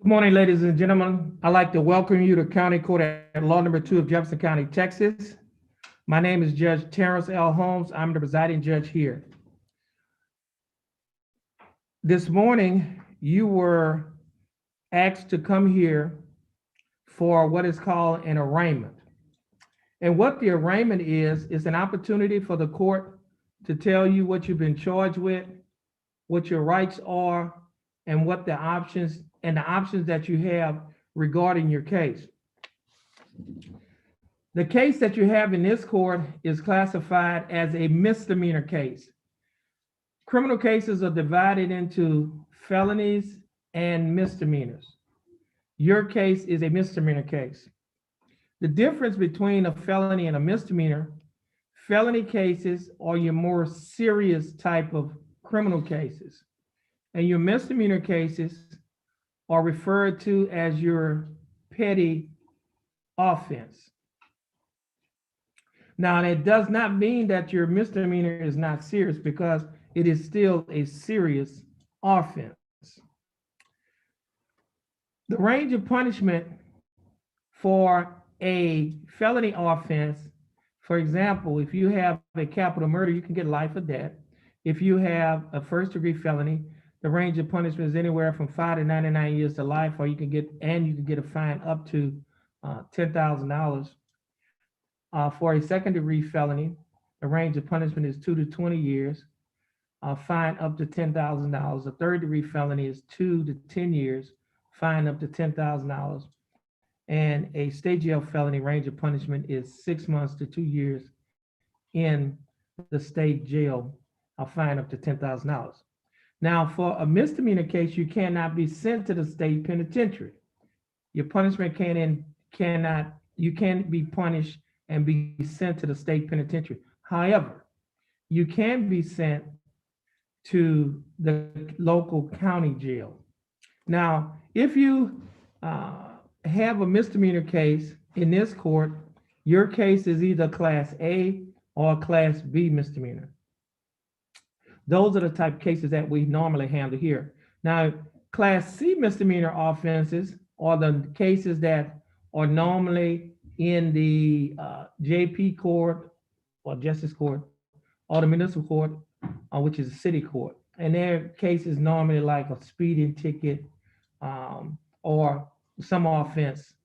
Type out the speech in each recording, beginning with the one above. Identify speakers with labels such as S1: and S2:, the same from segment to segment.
S1: Good morning, ladies and gentlemen. I'd like to welcome you to County Court at Law Number 2 of Jefferson County, Texas. My name is Judge Terrence L. Holmes. I'm the presiding judge here. This morning, you were asked to come here for what is called an arraignment. And what the arraignment is an opportunity for the court to tell you what you've been charged with, what your rights are, and what the options that you have regarding your case. The case that you have in this court is classified as a misdemeanor case. Criminal cases are divided into felonies and misdemeanors. Your case is a misdemeanor case. The difference between a felony and a misdemeanor, felony cases are your more serious type of criminal cases, and your misdemeanor cases are referred to as your petty offense. Now, that does not mean that your misdemeanor is not serious, because it is still a serious offense. The range of punishment for a felony offense, for example, if you have a capital murder, you can get life or death. If you have a first-degree felony, the range of punishment is anywhere from 5 to 99 years to life, or you can get a fine up to $10,000. For a second-degree felony, the range of punishment is 2 to 20 years, fine up to $10,000. A third-degree felony is 2 to 10 years, fine up to $10,000. And a state jail felony range of punishment is 6 months to 2 years in the state jail, a fine up to $10,000. Now, for a misdemeanor case, you cannot be sent to the state penitentiary. Your punishment you can't be punished and be sent to the state penitentiary. However, you can be sent to the local county jail. Now, if you have a misdemeanor case in this court, your case is either Class A or Class B misdemeanor. Those are the type of cases that we normally handle here. Now, Class C misdemeanor offenses are the cases that are normally in the JP court or justice court or the municipal court, which is a city court. And their cases normally like a speeding ticket or some offense,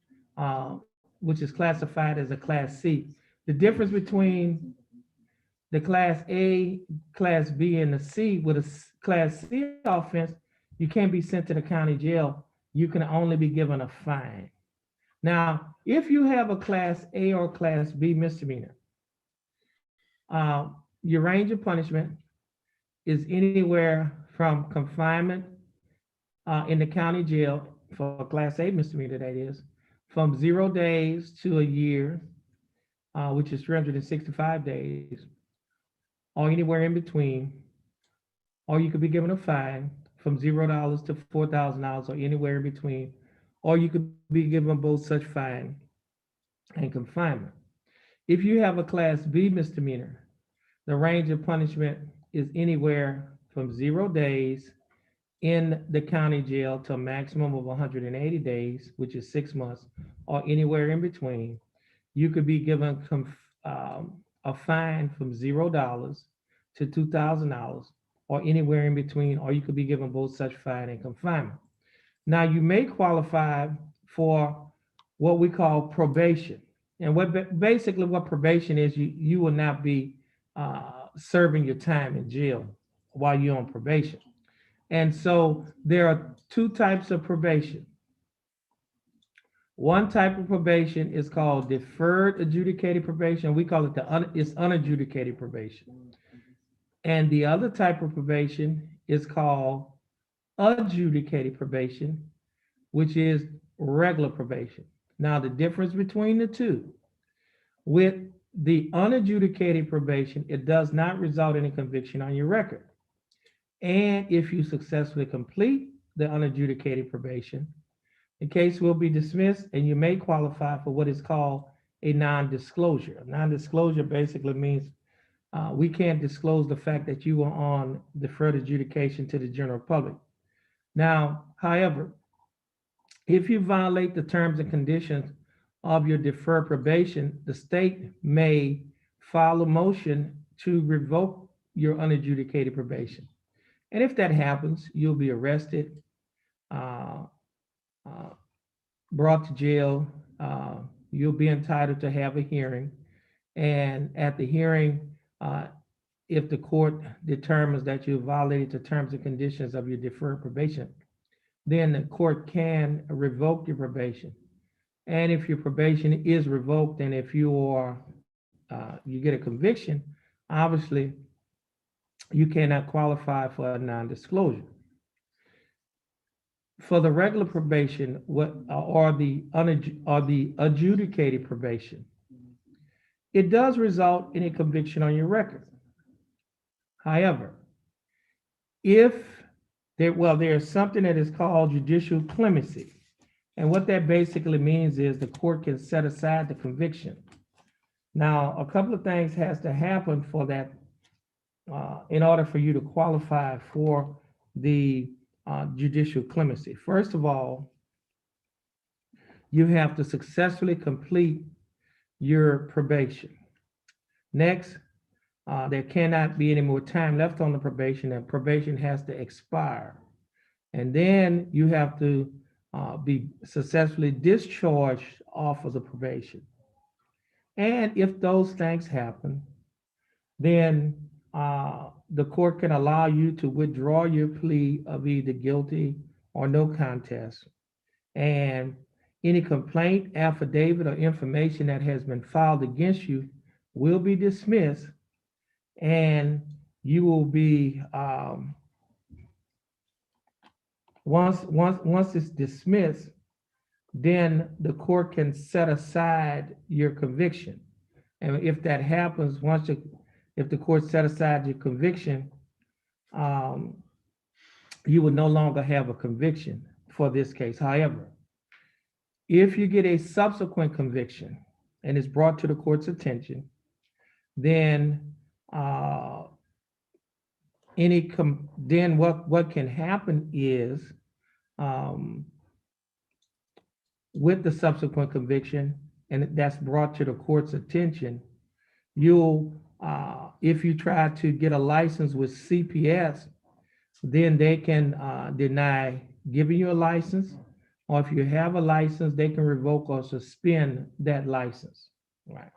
S1: which is classified as a Class C. The difference between the Class A, Class B, and the C, with a Class C offense, you can't be sent to the county jail. You can only be given a fine. Now, if you have a Class A or Class B misdemeanor, your range of punishment is anywhere from confinement in the county jail for a Class A misdemeanor, that is, from 0 days to a year, which is 365 days, or anywhere in between, or you could be given a fine from $0 to $4,000, or anywhere in between, or you could be given both such fine and confinement. If you have a Class B misdemeanor, the range of punishment is anywhere from 0 days in the county jail to a maximum of 180 days, which is 6 months, or anywhere in between. You could be given a fine from $0 to $2,000, or anywhere in between, or you could be given both such fine and confinement. Now, you may qualify for what we call probation. And basically what probation is, you will not be serving your time in jail while you're on probation. And so there are two types of probation. One type of probation is called deferred adjudicated probation. We call it it's unadjudicated probation. And the other type of probation is called adjudicated probation, which is regular probation. Now, the difference between the two, with the unadjudicated probation, it does not result in a conviction on your record. And if you successfully complete the unadjudicated probation, the case will be dismissed and you may qualify for what is called a non-disclosure. A non-disclosure basically means we can't disclose the fact that you were on deferred adjudication to the general public. Now, however, If you violate the terms and conditions of your deferred probation, the state may file a motion to revoke your unadjudicated probation. And if that happens, you'll be arrested, uh, uh, brought to jail. You'll be entitled to have a hearing. And at the hearing, if the court determines that you violated the terms and conditions of your deferred probation, then the court can revoke your probation. And if your probation is revoked, and if you get a conviction, obviously you cannot qualify for a non-disclosure. For the regular probation, or the adjudicated probation, it does result in a conviction on your record. However, if there's something that is called judicial clemency. And what that basically means is the court can set aside the conviction. Now, a couple of things has to happen for that, in order for you to qualify for the judicial clemency. First of all, you have to successfully complete your probation. Next, there cannot be any more time left on the probation, and probation has to expire. And then you have to be successfully discharged off of the probation. And if those things happen, then the court can allow you to withdraw your plea of either guilty or no contest. And any complaint, affidavit, or information that has been filed against you will be dismissed, and you will be once it's dismissed, then the court can set aside your conviction. And if that happens, if the court set aside your conviction, you will no longer have a conviction for this case. However, if you get a subsequent conviction and it's brought to the court's attention, then what can happen is, with the subsequent conviction, and that's brought to the court's attention, if you try to get a license with CPS, then they can deny giving you a license, or if you have a license, they can revoke or suspend that license. Right.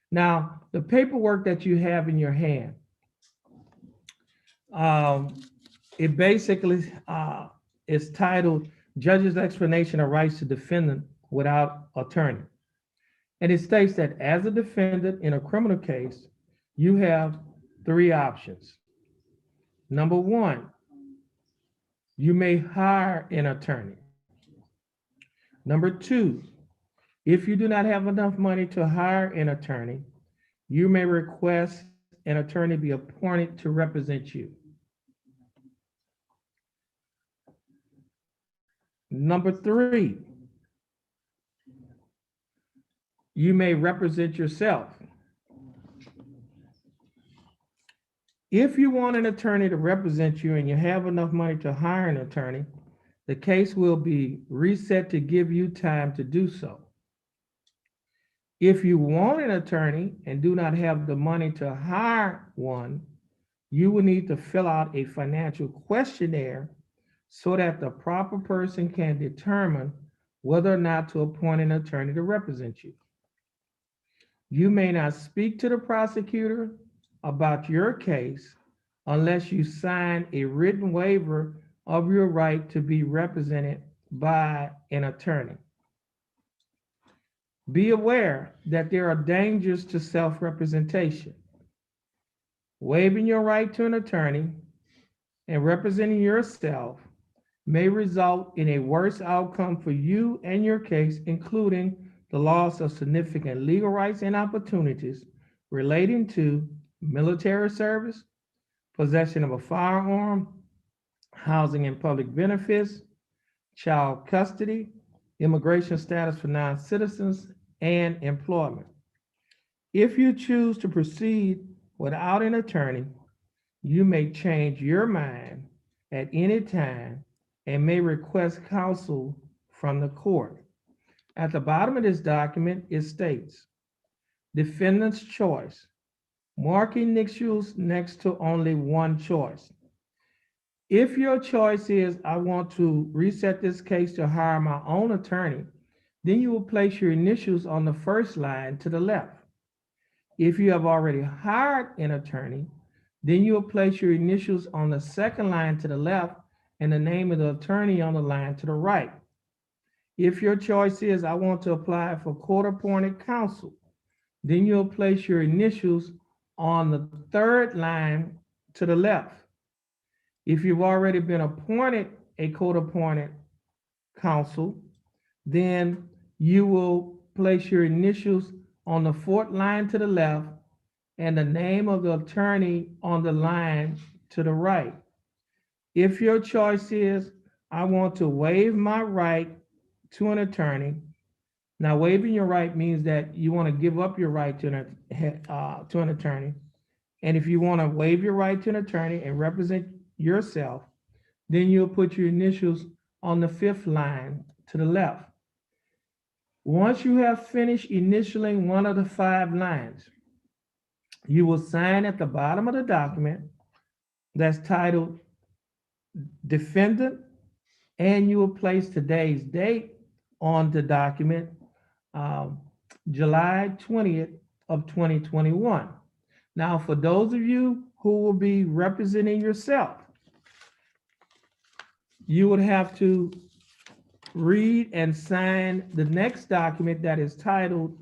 S1: Now, the paperwork that you have in your hand, it basically is titled Judge's Explanation of Rights to Defendant Without Attorney. And it states that as a defendant in a criminal case, you have three options. Number one, you may hire an attorney. Number two, if you do not have enough money to hire an attorney, you may request an attorney be appointed to represent you. Number three, you may represent yourself. If you want an attorney to represent you and you have enough money to hire an attorney, the case will be reset to give you time to do so. If you want an attorney and do not have the money to hire one, you will need to fill out a financial questionnaire so that the proper person can determine whether or not to appoint an attorney to represent you. You may not speak to the prosecutor about your case unless you sign a written waiver of your right to be represented by an attorney. Be aware that there are dangers to self-representation. Waiving your right to an attorney and representing yourself may result in a worse outcome for you and your case, including the loss of significant legal rights and opportunities relating to military service, possession of a firearm, housing and public benefits, child custody, immigration status for non-citizens, and employment. If you choose to proceed without an attorney, you may change your mind at any time and may request counsel from the court. At the bottom of this document, it states, defendant's choice, marking initials next to only one choice. If your choice is, I want to reset this case to hire my own attorney, then you will place your initials on the first line to the left. If you have already hired an attorney, then you will place your initials on the second line to the left and the name of the attorney on the line to the right. If your choice is, I want to apply for court-appointed counsel, then you'll place your initials on the third line to the left. If you've already been appointed a court-appointed counsel, then you will place your initials on the fourth line to the left and the name of the attorney on the line to the right. If your choice is, I want to waive my right to an attorney. Now, waiving your right means that you want to give up your right to an attorney. And if you want to waive your right to an attorney and represent yourself, then you'll put your initials on the fifth line to the left. Once you have finished initialing one of the 5 lines, you will sign at the bottom of the document that's titled Defendant, and you will place today's date on the document, July 20th of 2021. Now, for those of you who will be representing yourself, you would have to read and sign the next document that is titled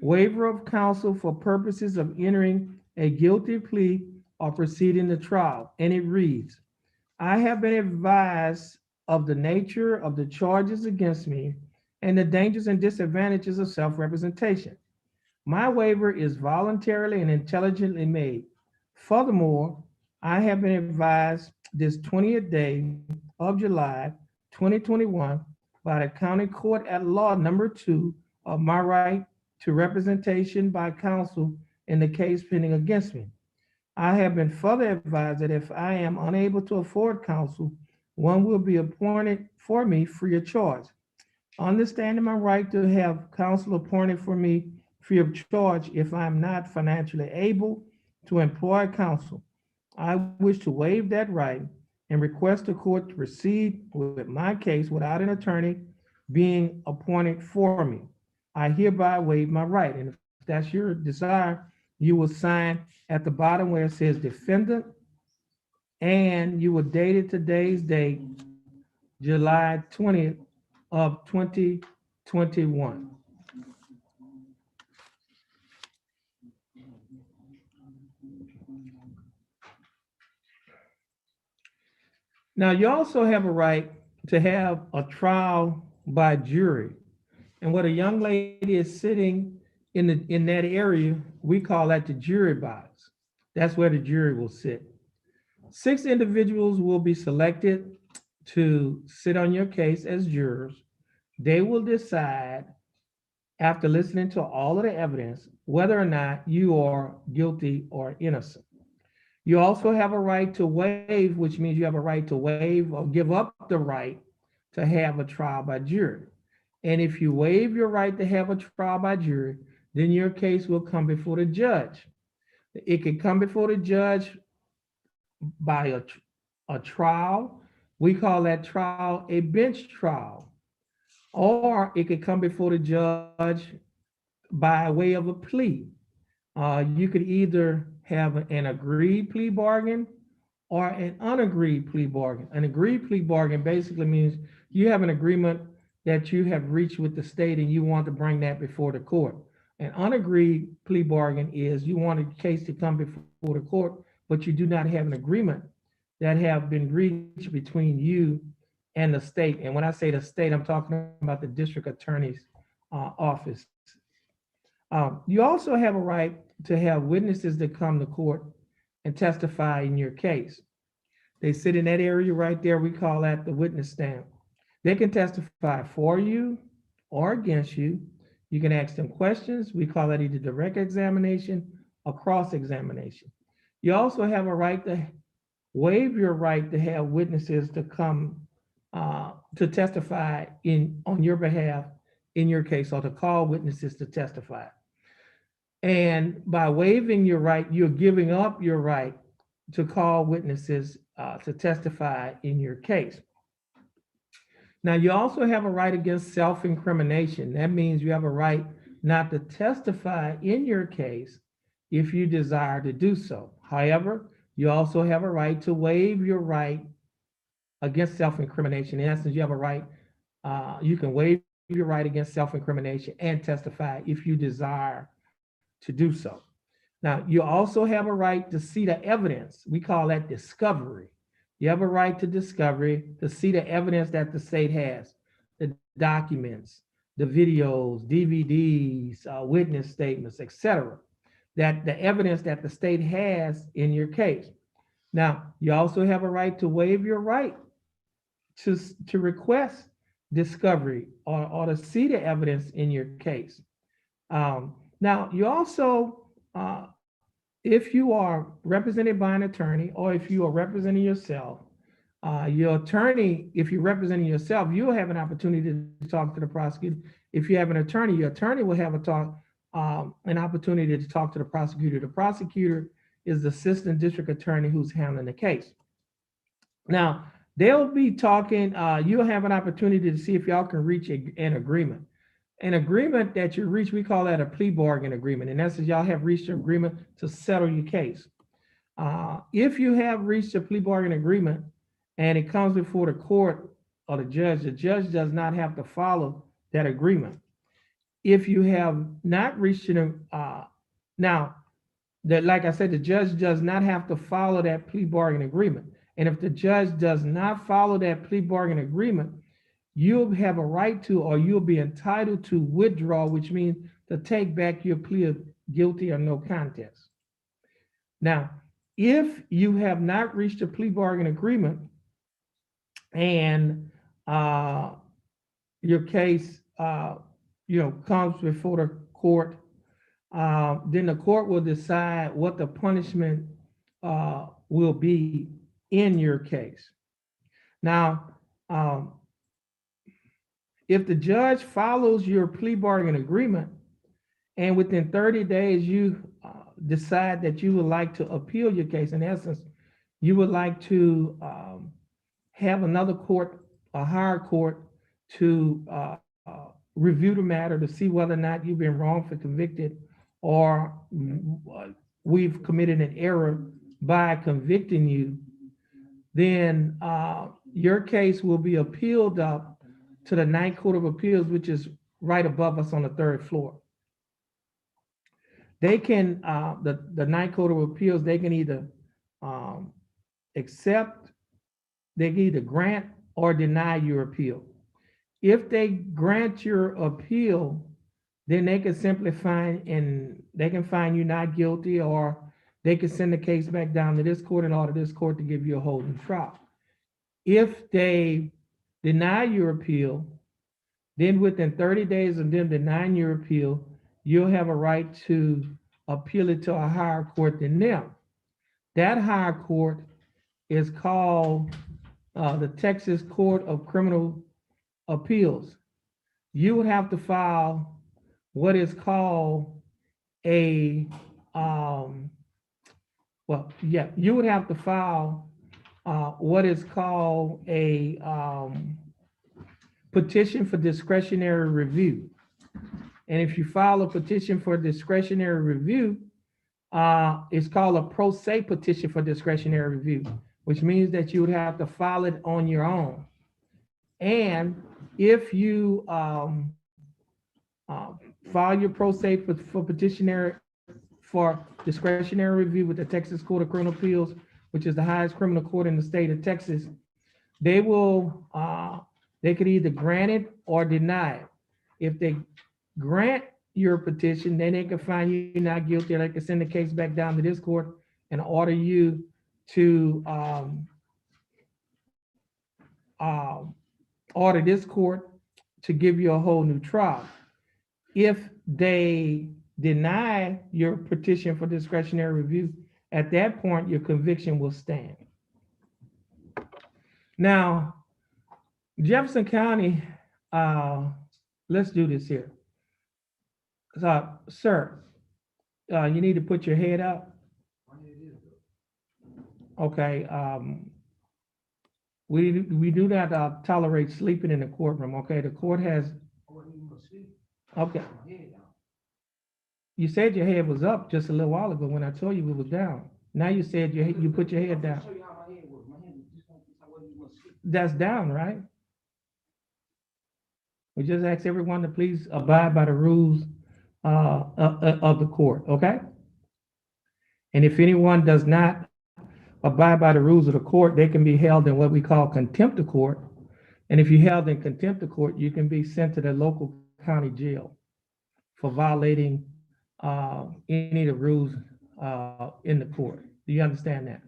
S1: Waiver of Counsel for Purposes of Entering a Guilty Plea or Proceeding to Trial. And it reads, I have been advised of the nature of the charges against me and the dangers and disadvantages of self-representation. My waiver is voluntarily and intelligently made. Furthermore, I have been advised this 20th day of July 2021 by the County Court at Law number 2 of my right to representation by counsel in the case pending against me. I have been further advised that if I am unable to afford counsel, one will be appointed for me free of charge. Understanding my right to have counsel appointed for me free of charge if I am not financially able to employ counsel, I wish to waive that right and request the court to proceed with my case without an attorney being appointed for me. I hereby waive my right. And if that's your desire, you will sign at the bottom where it says defendant, and you will date it today's date, July 20th of 2021. Now, you also have a right to have a trial by jury. And what a young lady is sitting in that area, we call that the jury box. That's where the jury will sit. 6 individuals will be selected to sit on your case as jurors. They will decide, after listening to all of the evidence, whether or not you are guilty or innocent. You also have a right to waive, which means you have a right to waive or give up the right to have a trial by jury. And if you waive your right to have a trial by jury, then your case will come before the judge. It can come before the judge by a trial. We call that trial a bench trial. Or it could come before the judge by way of a plea. You could either have an agreed plea bargain or an unagreed plea bargain. An agreed plea bargain basically means you have an agreement that you have reached with the state and you want to bring that before the court. An unagreed plea bargain is you want a case to come before the court, but you do not have an agreement that have been reached between you and the state. And when I say the state, I'm talking about the district attorney's office. You also have a right to have witnesses that come to court and testify in your case. They sit in that area right there. We call that the witness stand. They can testify for you or against you. You can ask them questions. We call that either direct examination or cross-examination. You also have a right to waive your right to have witnesses to come to testify on your behalf in your case, or to call witnesses to testify. And by waiving your right, you're giving up your right to call witnesses to testify in your case. Now, you also have a right against self-incrimination. That means you have a right not to testify in your case if you desire to do so. However, you also have a right to waive your right against self-incrimination. In essence, you have a right, you can waive your right against self-incrimination and testify if you desire to do so. Now, you also have a right to see the evidence. We call that discovery. You have a right to discovery, to see the evidence that the state has, the documents, the videos, DVDs, witness statements, etc. That the evidence that the state has in your case. Now, you also have a right to waive your right to request discovery or to see the evidence in your case. Now, you also, if you are represented by an attorney or if you are representing yourself, your attorney, if you're representing yourself, you'll have an opportunity to talk to the prosecutor. If you have an attorney, your attorney will have an opportunity to talk to the prosecutor. The prosecutor is the assistant district attorney who's handling the case. Now, they'll be talking, you'll have an opportunity to see if y'all can reach an agreement. An agreement that you reach, we call that a plea bargain agreement. In essence, y'all have reached an agreement to settle your case. If you have reached a plea bargain agreement and it comes before the court or the judge does not have to follow that agreement. If you have not reached now, like I said, the judge does not have to follow that plea bargain agreement. And if the judge does not follow that plea bargain agreement, you'll have a right to, or you'll be entitled to withdraw, which means to take back your plea of guilty or no contest. Now, if you have not reached a plea bargain agreement and your case, comes before the court, then the court will decide what the punishment will be in your case. Now, if the judge follows your plea bargain agreement and within 30 days you decide that you would like to appeal your case, in essence, you would like to have another court, a higher court, to review the matter to see whether or not you've been wrongfully convicted or we've committed an error by convicting you, then your case will be appealed up to the Ninth Court of Appeals, which is right above us on the third floor. They can, the Ninth Court of Appeals, they can either accept, they can either grant or deny your appeal. If they grant your appeal, then they can simply find you not guilty, or they can send the case back down to this court and order this court to give you a whole new trial. If they deny your appeal, then within 30 days of them denying your appeal, you'll have a right to appeal it to a higher court than them. That higher court is called the Texas Court of Criminal Appeals. You would have to file what is called you would have to file what is called a petition for discretionary review. And if you file a petition for discretionary review, it's called a pro se petition for discretionary review, which means that you would have to file it on your own. And if you file your pro se for discretionary review with the Texas Court of Criminal Appeals, which is the highest criminal court in the state of Texas, they could either grant it or deny it. If they grant your petition, then they can find you not guilty, or they can send the case back down to this court and order you to order this court to give you a whole new trial. If they deny your petition for discretionary review, at that point, your conviction will stand. Now, Jefferson County, let's do this here. Sir, you need to put your head up. Okay. We do not tolerate sleeping in the courtroom. Okay. The court has. Okay. You said your head was up just a little while ago when I told you it was down. Now you said you put your head down. That's down, right? We just ask everyone to please abide by the rules of the court, okay? And if anyone does not abide by the rules of the court, they can be held in what we call contempt of court. And if you're held in contempt of court, you can be sent to the local county jail for violating any of the rules in the court. Do you understand that?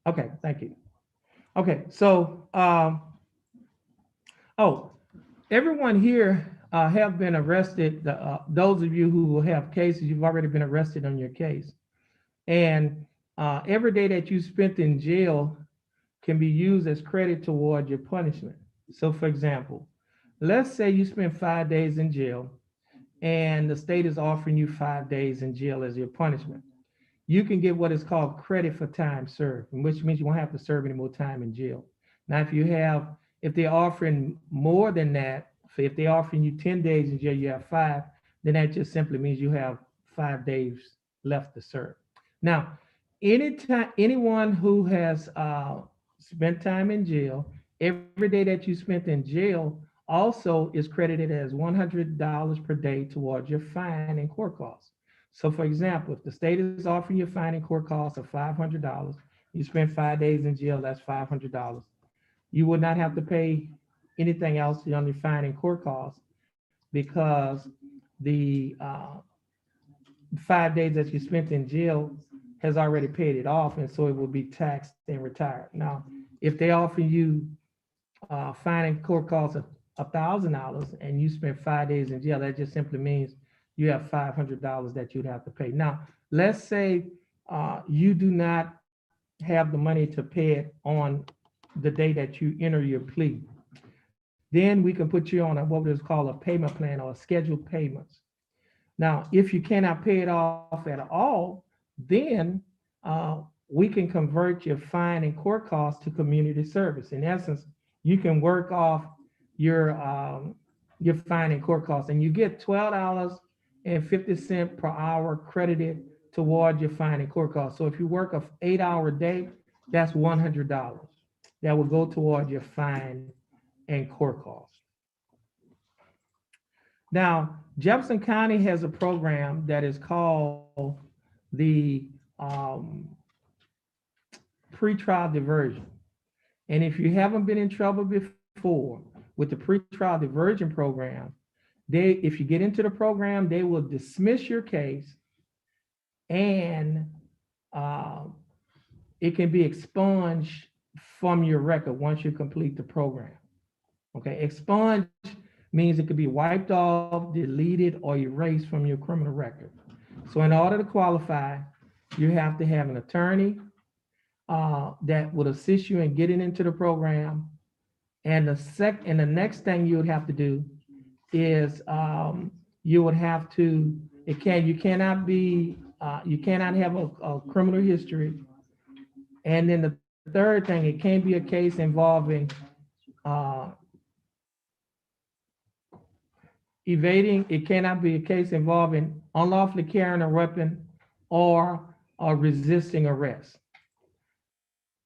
S1: Okay, thank you. Okay, so, everyone here have been arrested. Those of you who have cases, you've already been arrested on your case. And every day that you spent in jail can be used as credit toward your punishment. So for example, let's say you spent 5 days in jail and the state is offering you 5 days in jail as your punishment. You can get what is called credit for time served, which means you won't have to serve any more time in jail. Now, if they're offering more than that, if they're offering you 10 days in jail, you have 5, then that just simply means you have 5 days left to serve. Now, anyone who has spent time in jail, every day that you spent in jail also is credited as $100 per day towards your fine and court costs. So for example, if the state is offering you a fine and court costs of $500, you spend 5 days in jail, that's $500. You would not have to pay anything else on your fine and court costs because the 5 days that you spent in jail has already paid it off, and so it will be taxed and retired. Now, if they offer you fine and court costs of $1,000 and you spent 5 days in jail, that just simply means you have $500 that you'd have to pay. Now, let's say you do not have the money to pay it on the day that you enter your plea. Then we can put you on what is called a payment plan or a scheduled payments. Now, if you cannot pay it off at all, then we can convert your fine and court costs to community service. In essence, you can work off your fine and court costs, and you get $12.50 per hour credited toward your fine and court costs. So if you work an 8-hour day, that's $100 that will go toward your fine and court costs. Now, Jefferson County has a program that is called the pretrial diversion. And if you haven't been in trouble before with the pretrial diversion program, if you get into the program, they will dismiss your case and it can be expunged from your record once you complete the program. Okay, expunged means it could be wiped off, deleted, or erased from your criminal record. So in order to qualify, you have to have an attorney that would assist you in getting into the program. And the next thing you would have to do is you would have to, you cannot have a criminal history. And then the third thing, it can't be a case involving evading, it cannot be a case involving unlawfully carrying a weapon or resisting arrest.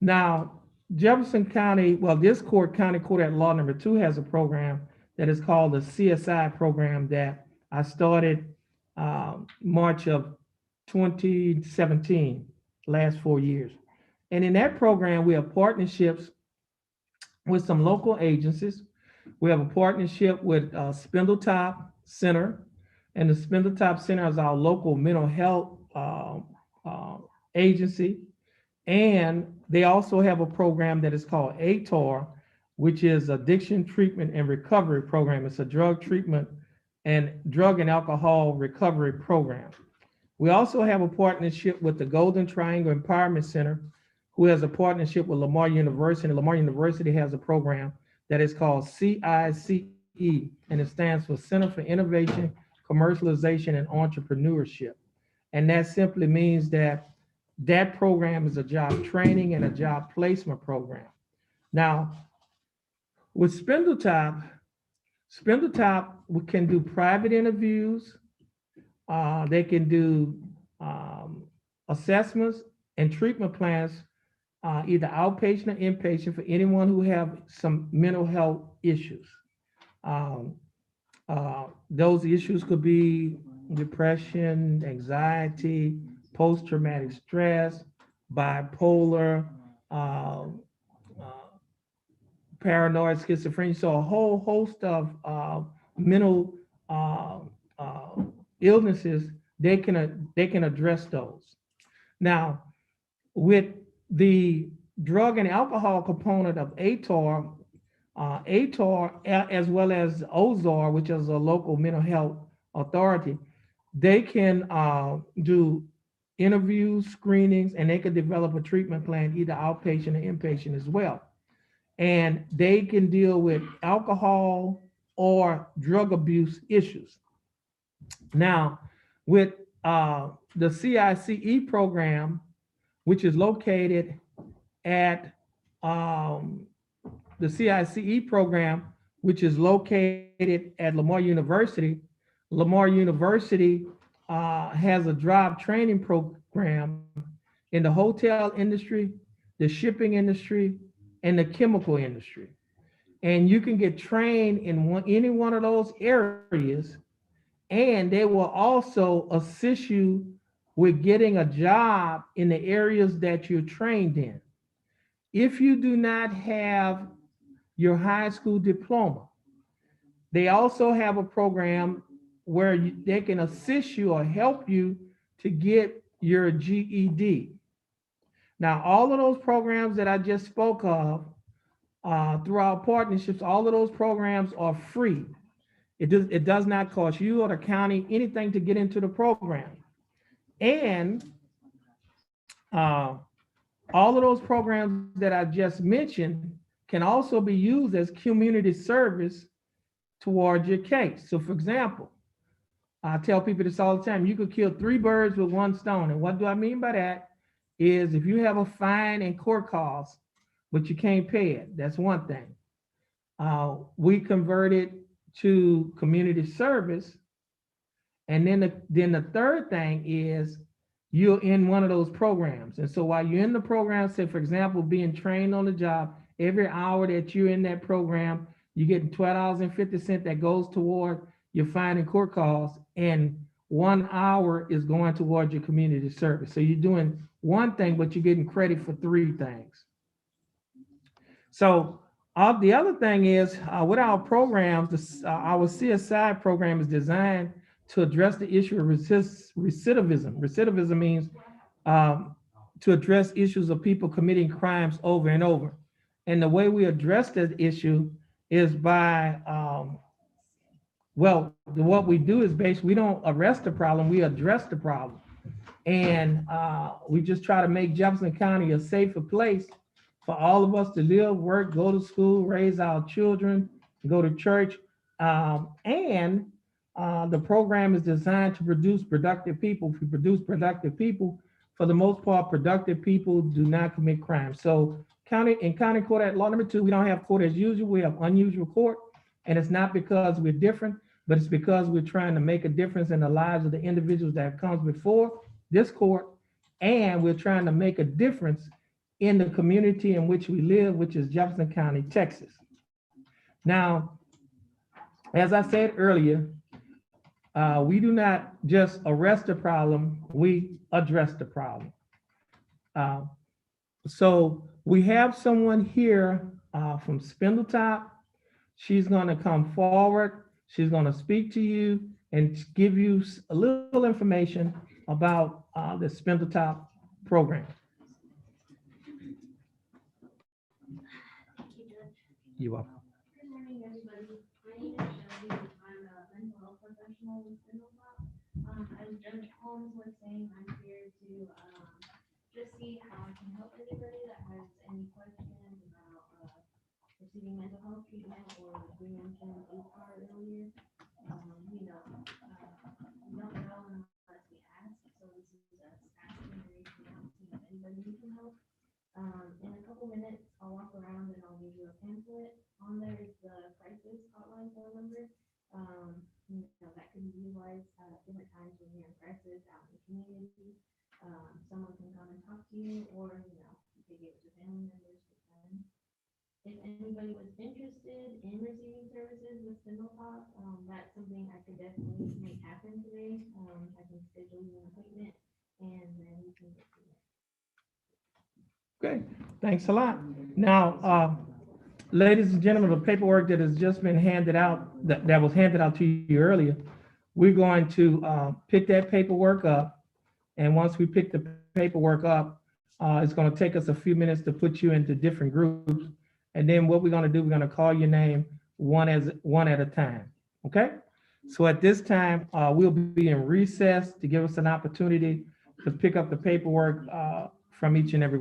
S1: Now, Jefferson County, well, this county court at law number 2 has a program that is called the CSI program that I started March of 2017, last 4 years. And in that program, we have partnerships with some local agencies. We have a partnership with Spindletop Center, and the Spindletop Center is our local mental health agency. And they also have a program that is called ATAR, which is Addiction Treatment and Recovery Program. It's a drug and alcohol recovery program. We also have a partnership with the Golden Triangle Empowerment Center, who has a partnership with Lamar University. Lamar University has a program that is called CICE, and it stands for Center for Innovation, Commercialization, and Entrepreneurship. And that simply means that that program is a job training and a job placement program. Now, with Spindletop, Spindletop can do private interviews. They can do assessments and treatment plans, either outpatient or inpatient, for anyone who have some mental health issues. Um, those issues could be depression, anxiety, post-traumatic stress, bipolar, uh, uh, paranoid schizophrenia. So a whole host of mental uh, uh, illnesses. They can address those. Now, with the drug and alcohol component of ATAR, as well as OZAR, which is a local mental health authority, they can do interviews, screenings, and they can develop a treatment plan, either outpatient or inpatient as well. And they can deal with alcohol or drug abuse issues. Now, with the CICE program, which is located at um, the CICE program, which is located at Lamar University. Lamar University has a job training program in the hotel industry, the shipping industry, and the chemical industry. And you can get trained in any one of those areas, and they will also assist you with getting a job in the areas that you're trained in. If you do not have your high school diploma, they also have a program where they can assist you or help you to get your GED. Now, all of those programs that I just spoke of through our partnerships, all of those programs are free. It does not cost you or the county anything to get into the program. And uh, all of those programs that I just mentioned can also be used as community service towards your case. So, for example, I tell people this all the time: you could kill three birds with one stone. And what do I mean by that? Is if you have a fine and court costs, but you can't pay it, that's one thing. We convert it to community service. And then the third thing is you're in one of those programs. And so while you're in the program, say, for example, being trained on the job, every hour that you're in that program, you're getting $12.50 that goes toward your fine and court costs, and 1 hour is going towards your community service. So you're doing one thing, but you're getting credit for three things. So the other thing is with our programs, our CSI program is designed to address the issue of recidivism. Recidivism means um, to address issues of people committing crimes over and over. And the way we address that issue is by, what we do is basically we don't arrest the problem, we address the problem. And we just try to make Jefferson County a safer place for all of us to live, work, go to school, raise our children, go to church. And the program is designed to produce productive people. If we produce productive people, for the most part, productive people do not commit crimes. So county court at law number 2, we don't have court as usual, we have unusual court. And it's not because we're different, but it's because we're trying to make a difference in the lives of the individuals that comes before this court. And we're trying to make a difference in the community in which we live, which is Jefferson County, Texas. Now, as I said earlier, we do not just arrest the problem, we address the problem. Uh, so we have someone here from Spindletop. She's going to come forward. She's going to speak to you and give you a little information about the Spindletop program. You're welcome.
S2: Good morning, everybody. My name is Shelby. I'm a mental health professional with Spindletop. As Judge Holmes was saying, I'm here to just see how I can help anybody that has any questions about receiving mental health treatment In a couple minutes, I'll walk around and I'll give you a pamphlet. On there is the crisis hotline phone number. That can be utilized at different times when you're in crisis out in the community. Someone can come and talk to you, or, you could give it to family members, to friends. If anybody was interested in receiving services with Spindletop, that's something I could definitely make happen today. I can schedule you an appointment and then we can get to it.
S1: Okay, thanks a lot. Now, ladies and gentlemen, the paperwork that has just been handed out, that was handed out to you earlier, we're going to pick that paperwork up. And once we pick the paperwork up, it's going to take us a few minutes to put you into different groups. And then what we're going to do, we're going to call your name one at a time. Okay? So at this time, we'll be in recess to give us an opportunity to pick up the paperwork from each and every one.